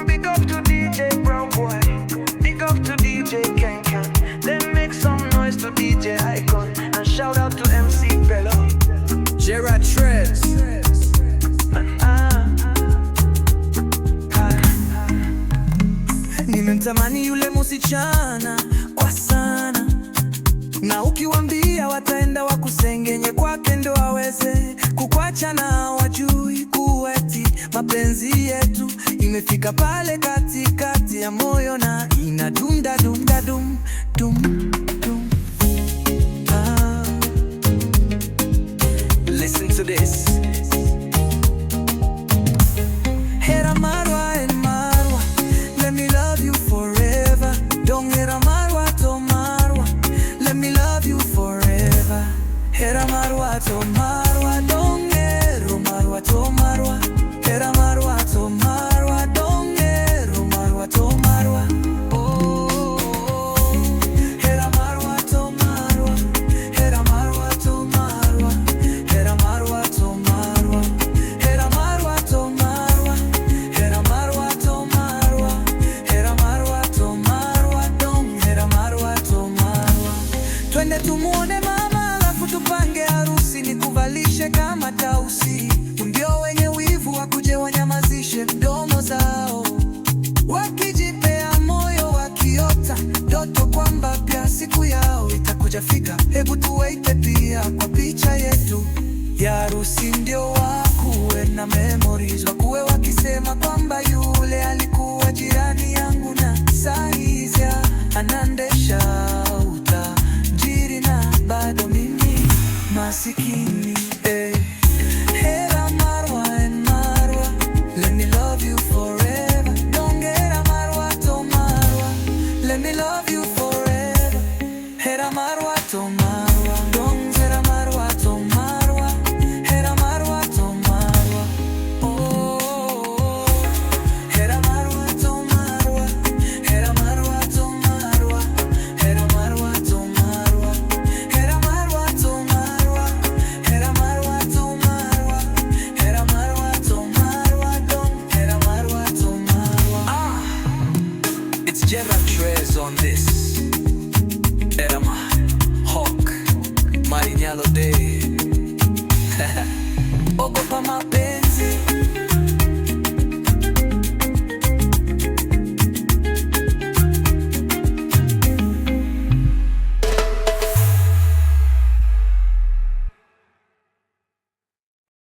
Big up to DJ Brown Boy, big up to DJ Ken Ken. Then make some noise to DJ Icon, and shout out to MC Bello, Gerard Trez. Nimemtamani yule musichana kwa sana, na ukiwambia wataenda wakusengenye kwake ndo aweze kukwacha, na wajui kuweti mapenzi yetu imefika pale katikati ya moyo na inadunda dunda dum dum dum. Listen to this. Hera Marwa and Marwa, let me love you forever. Don't hera Marwa to Marwa, let me love you forever. Hera Marwa to Marwa, don't hero Marwa to Marwa. Hera Marwa to Marwa, don't hero Marwa to Marwa. Oh, hera Marwa to Marwa, hera Marwa to Marwa, hera Marwa to Marwa, hera Marwa to Marwa, hera Marwa to Marwa, hera Marwa to Marwa, don't hera Marwa to Marwa. Twende tumuone mama, alafu tupange harusi, nikuvalishe kama tausi. Ndio wenye wivu wakuje wanyamazishe mdomo zao, wakijipea moyo wakiota ndoto kwamba pia siku yao itakuja fika. Hebu tuwaite pia kwa picha yetu ya harusi, ndio wakuwe na memories, wakuwe wakisema kwamba yule alikuwa jirani yangu na saizi anaendesha utajiri na bado mimi masikini. Hera Marwa and Marwa, let me love you forever. Don't hera Marwa to Marwa, let me love you forever. Hera Marwa to Marwa, don't hera Marwa to Marwa, hera Marwa to Marwa. Oh, hera Marwa to Marwa, hera Marwa to Marwa, hera Marwa to Marwa, hera Marwa to Marwa, hera Marwa to Marwa, hera Marwa to Marwa, don't hera Marwa to Marwa. It's Gerard Trez on this. Erama Hawk Marinyalo Day. Ogopa mapenzi